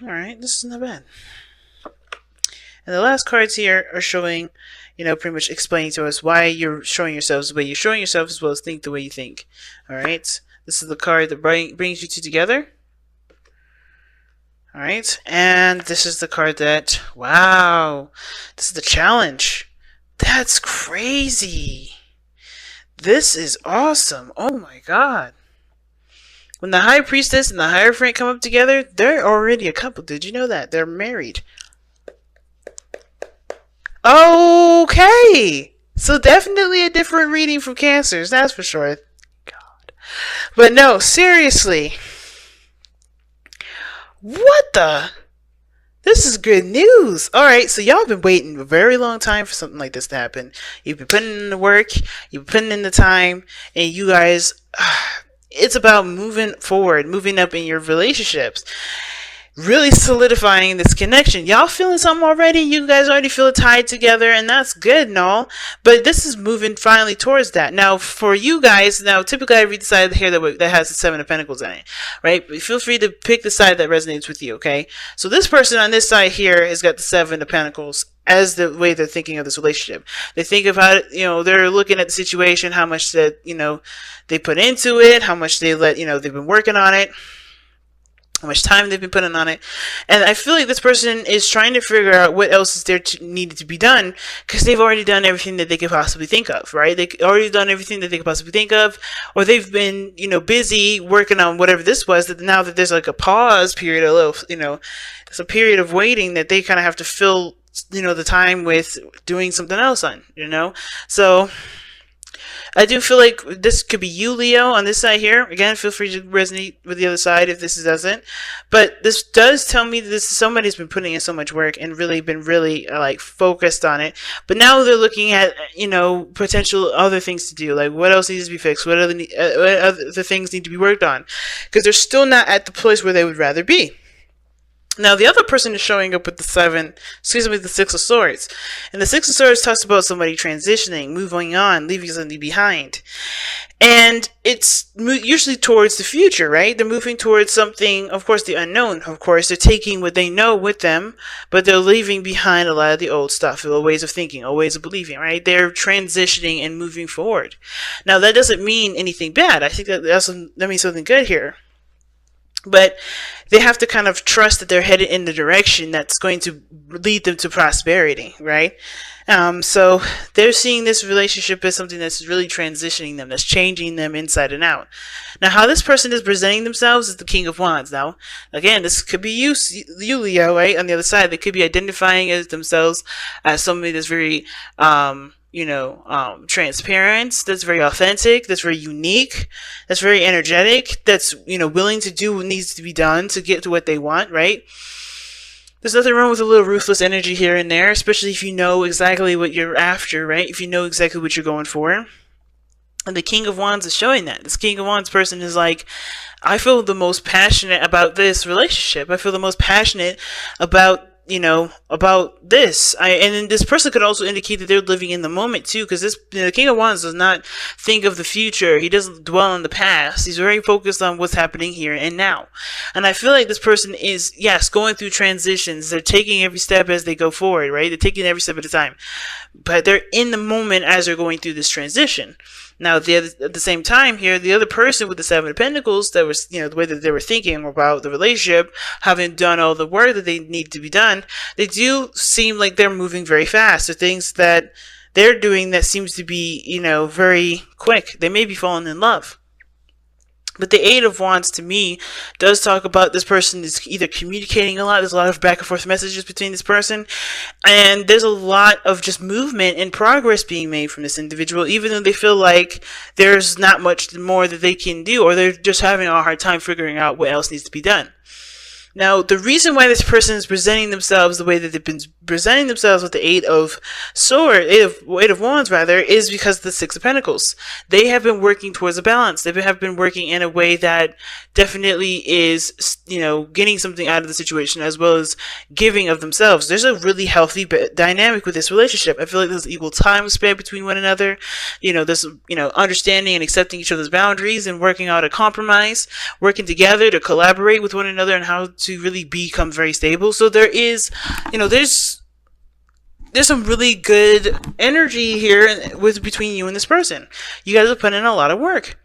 Alright, this is not bad. And the last cards here are showing, pretty much explaining to us why you're showing yourselves the way you're showing yourself, as well as think the way you think. Alright, this is the card that brings you two together. Alright, and this is the card that, wow, this is the challenge. That's crazy. This is awesome. Oh my god. When the High Priestess and the Hierophant come up together, they're already a couple. Did you know that? They're married. Okay. So definitely a different reading from Cancers, that's for sure. God. But no, seriously. What the? This is good news. Alright, so y'all been waiting a very long time for something like this to happen. You've been putting in the work, you've been putting in the time, and you guys, it's about moving forward, moving up in your relationships. Really solidifying this connection. Y'all feeling something already? You guys already feel tied together, and that's good and all. But this is moving finally towards that. Now, for you guys, typically I read the side here that has the Seven of Pentacles in it, right? But feel free to pick the side that resonates with you, okay? So this person on this side here has got the Seven of Pentacles as the way they're thinking of this relationship. They think about it, they're looking at the situation, how much that, they put into it, how much they let, they've been working on it, how much time they've been putting on it. And I feel like this person is trying to figure out what else is there needed to be done, because they've already done everything that they could possibly think of, right? They've already done everything that they could possibly think of, or they've been, busy working on whatever this was, that now that there's like a pause period, there's a period of waiting that they kind of have to fill, the time with doing something else on, So I do feel like this could be you, Leo, on this side here. Again, feel free to resonate with the other side if this doesn't. But this does tell me that this is somebody who's been putting in so much work and really been focused on it. But now they're looking at, potential other things to do. Like, what else needs to be fixed? What other things need to be worked on? Because they're still not at the place where they would rather be. Now, the other person is showing up with the Six of Swords. And the Six of Swords talks about somebody transitioning, moving on, leaving something behind. And it's usually towards the future, right? They're moving towards something, of course, the unknown. Of course, they're taking what they know with them, but they're leaving behind a lot of the old stuff, old ways of thinking, old ways of believing, right? They're transitioning and moving forward. Now, that doesn't mean anything bad. I think that means something good here. But they have to kind of trust that they're headed in the direction that's going to lead them to prosperity, right? So they're seeing this relationship as something that's really transitioning them, that's changing them inside and out. Now, how this person is presenting themselves is the King of Wands. Now, again, this could be you, Leo, right? On the other side, they could be identifying as themselves as somebody that's very, transparent, that's very authentic, that's very unique, that's very energetic, that's, willing to do what needs to be done to get to what they want, right? There's nothing wrong with a little ruthless energy here and there, especially if you know exactly what you're after, right? If you know exactly what you're going for. And the King of Wands is showing that. This King of Wands person is like, I feel the most passionate about this relationship. I feel the most passionate about about this. And then this person could also indicate that they're living in the moment too, because the King of Wands does not think of the future. He doesn't dwell on the past. He's very focused on what's happening here and now. And I feel like this person is, yes, going through transitions. They're taking every step as they go forward, right? They're taking every step at a time. But they're in the moment as they're going through this transition. Now, at the same time here, the other person with the Seven of Pentacles, that was, the way that they were thinking about the relationship, having done all the work that they need to be done, they do seem like they're moving very fast. The things that they're doing that seems to be, very quick. They may be falling in love. But the Eight of Wands, to me, does talk about this person is either communicating a lot. There's a lot of back and forth messages between this person. And there's a lot of just movement and progress being made from this individual, even though they feel like there's not much more that they can do, or they're just having a hard time figuring out what else needs to be done. Now, the reason why this person is presenting themselves the way that they've been presenting themselves with the Eight of Wands, is because of the Six of Pentacles. They have been working towards a balance. They have been working in a way that definitely is, getting something out of the situation as well as giving of themselves. There's a really healthy dynamic with this relationship. I feel like there's equal time spent between one another. There's, understanding and accepting each other's boundaries and working out a compromise, working together to collaborate with one another and how to really become very stable. So there is, there's some really good energy here with between you and this person. You guys have put in a lot of work.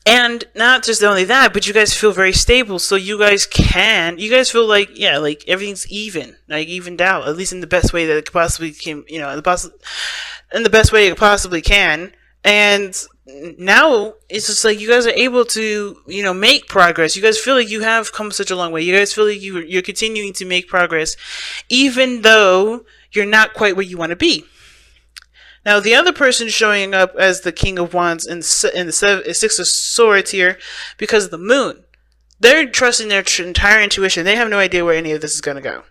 And not just only that, but you guys feel very stable, so you guys feel like, yeah, like everything's evened out, at least in the best way that it possibly can, in the best way it possibly can. And now it's just like you guys are able to, make progress. You guys feel like you have come such a long way. You guys feel like you're continuing to make progress, even though you're not quite where you want to be. Now, the other person showing up as the King of Wands in the Six of Swords here, because of the Moon, they're trusting their entire intuition. They have no idea where any of this is going to go.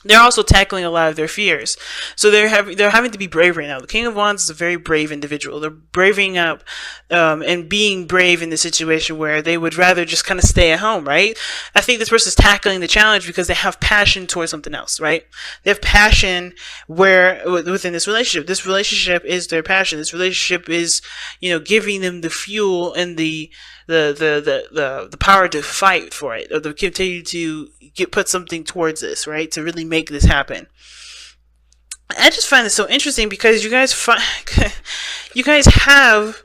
They're also tackling a lot of their fears. So they're having to be brave right now. The King of Wands is a very brave individual. They're braving up and being brave in the situation where they would rather just kind of stay at home, right? I think this person's tackling the challenge because they have passion towards something else, right? They have passion within this relationship. This relationship is their passion. This relationship is, giving them the fuel and the power to fight for it, or to continue to put something towards this, right? To really make this happen. I just find this so interesting because you guys have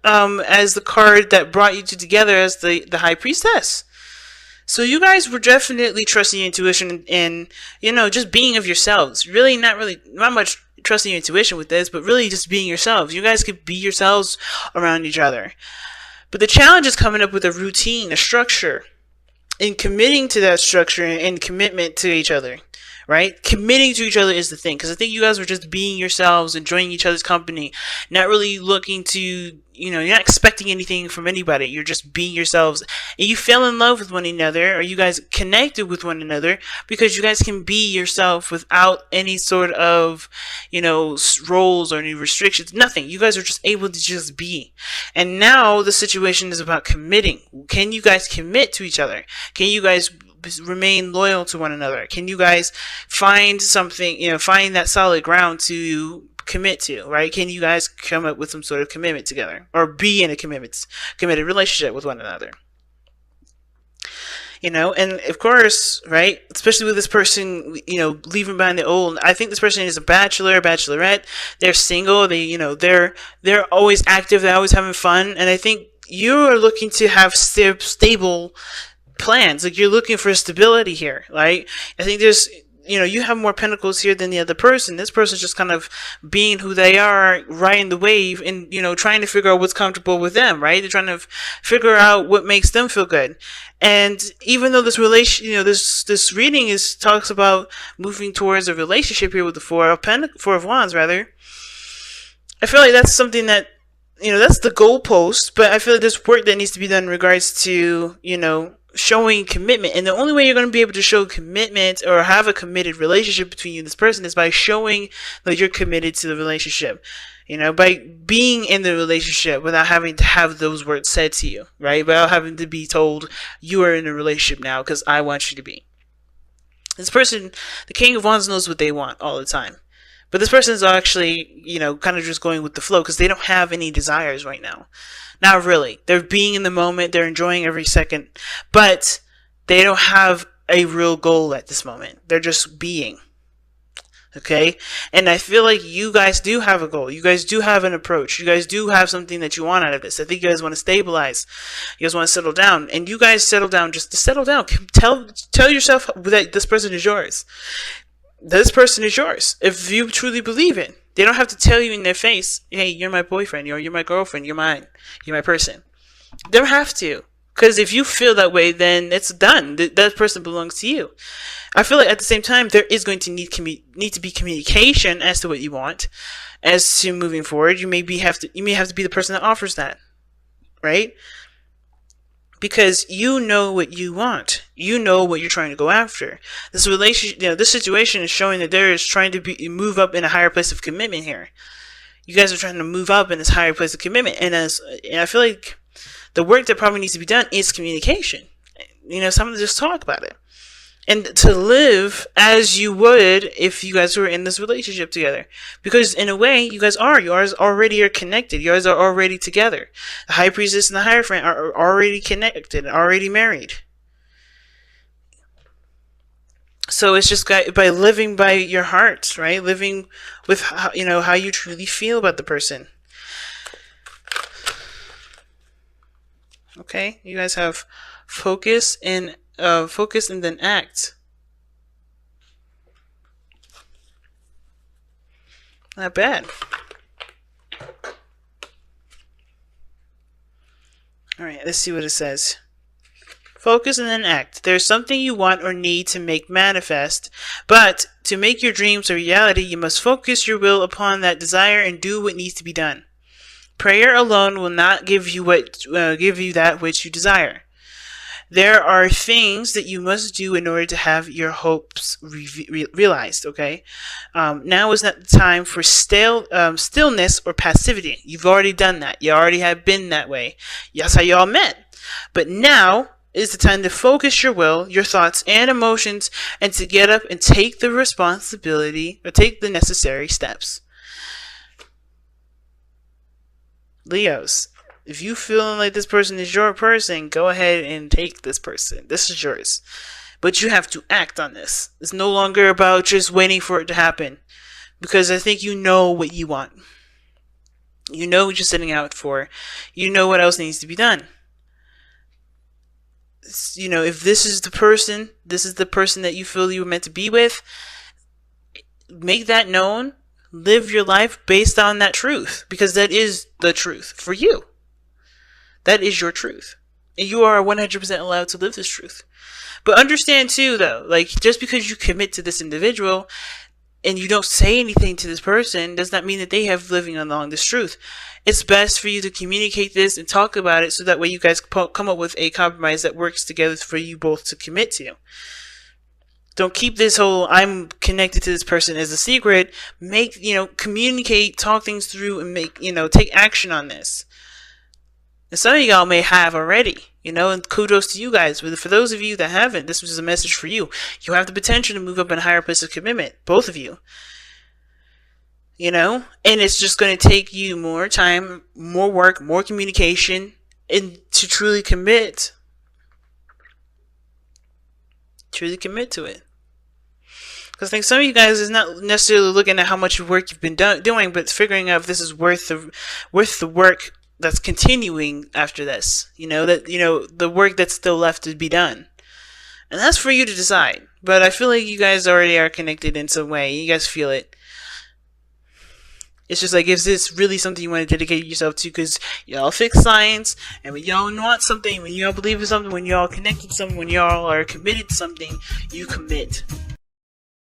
as the card that brought you two together as the High Priestess. So you guys were definitely trusting your intuition and just being of yourselves. Not much trusting your intuition with this, but really just being yourselves. You guys could be yourselves around each other. But the challenge is coming up with a routine, a structure, and committing to that structure and commitment to each other, right? Committing to each other is the thing, because I think you guys were just being yourselves, enjoying each other's company, not really looking to, you're not expecting anything from anybody. You're just being yourselves, and you fell in love with one another, or you guys connected with one another because you guys can be yourself without any sort of, roles or any restrictions, nothing. You guys are just able to just be. And now the situation is about committing. Can you guys commit to each other? Can you guys remain loyal to one another? Can you guys find something, find that solid ground to commit to, right? Can you guys come up with some sort of commitment together, or be in a committed relationship with one another? And of course, right, especially with this person, leaving behind the old, I think this person is a bachelor, bachelorette. They're single. They're always active. They're always having fun. And I think you're looking to have stable plans. Like, you're looking for stability here, right? I think there's, you have more pentacles here than the other person. This person's just kind of being who they are, riding the wave, and, trying to figure out what's comfortable with them, right? They're trying to figure out what makes them feel good. And even though this this reading talks about moving towards a relationship here with the Four of Wands, rather, I feel like that's something that, that's the goalpost, but I feel like there's work that needs to be done in regards to, showing commitment. And the only way you're going to be able to show commitment or have a committed relationship between you and this person is by showing that you're committed to the relationship, by being in the relationship without having to have those words said to you, right? Without having to be told you are in a relationship now because I want you to be. This person, the King of Wands, knows what they want all the time. But this person is actually, kind of just going with the flow because they don't have any desires right now. Not really. They're being in the moment. They're enjoying every second. But they don't have a real goal at this moment. They're just being. Okay? And I feel like you guys do have a goal. You guys do have an approach. You guys do have something that you want out of this. I think you guys want to stabilize. You guys want to settle down. And you guys settle down just to settle down. Tell yourself that this person is yours. This person is yours. If you truly believe it. They don't have to tell you in their face, hey, you're my boyfriend, or you're my girlfriend, you're mine, you're my person. They don't have to. Because if you feel that way, then it's done. That person belongs to you. I feel like at the same time, there is going to need to be communication as to what you want. As to moving forward, you may have to be the person that offers that. Right? Because you know what you want. You know what you're trying to go after. This relationship, this situation is showing that there is trying to move up in a higher place of commitment here. You guys are trying to move up in this higher place of commitment, and I feel like the work that probably needs to be done is communication. Someone just talk about it, and to live as you would if you guys were in this relationship together. Because in a way, you guys already are connected. You guys are already together. The High Priestess and the Hierophant are already connected, already married. So it's just by living by your heart, right? Living with how, how you truly feel about the person. Okay, you guys have focus and then act. Not bad. All right, let's see what it says. Focus and then act. There's something you want or need to make manifest, but to make your dreams a reality, you must focus your will upon that desire and do what needs to be done. Prayer alone will not give you that which you desire. There are things that you must do in order to have your hopes realized, okay? Now is not the time for stillness or passivity. You've already done that. You already have been that way. That's how y'all met. But now is the time to focus your will, your thoughts, and emotions, and to get up and take the responsibility, or take the necessary steps. Leos, if you feeling like this person is your person, go ahead and take this person. This is yours. But you have to act on this. It's no longer about just waiting for it to happen. Because I think you know what you want. You know what you're setting out for. You know what else needs to be done. If this is the person that you feel you were meant to be with, make that known. Live your life based on that truth. Because that is the truth for you. That is your truth. And you are 100% allowed to live this truth. But understand too, though, like, just because you commit to this individual and you don't say anything to this person does not mean that they have living along this truth. It's best for you to communicate this and talk about it so that way you guys come up with a compromise that works together for you both to commit to. Don't keep this whole I'm connected to this person as a secret. Communicate, talk things through, and take action on this. And some of y'all may have already, and kudos to you guys. But for those of you that haven't, this was a message for you. You have the potential to move up in a higher place of commitment, both of you. And it's just going to take you more time, more work, more communication, and to truly commit. Truly commit to it. Because I think some of you guys is not necessarily looking at how much work you've been doing, but figuring out if this is worth the work that's continuing after this, the work that's still left to be done. And that's for you to decide. But I feel like you guys already are connected in some way. You guys feel it. It's just like, is this really something you want to dedicate yourself to? Because y'all fix signs, and when y'all want something, when y'all believe in something, when y'all connect with something, when y'all are committed to something, you commit.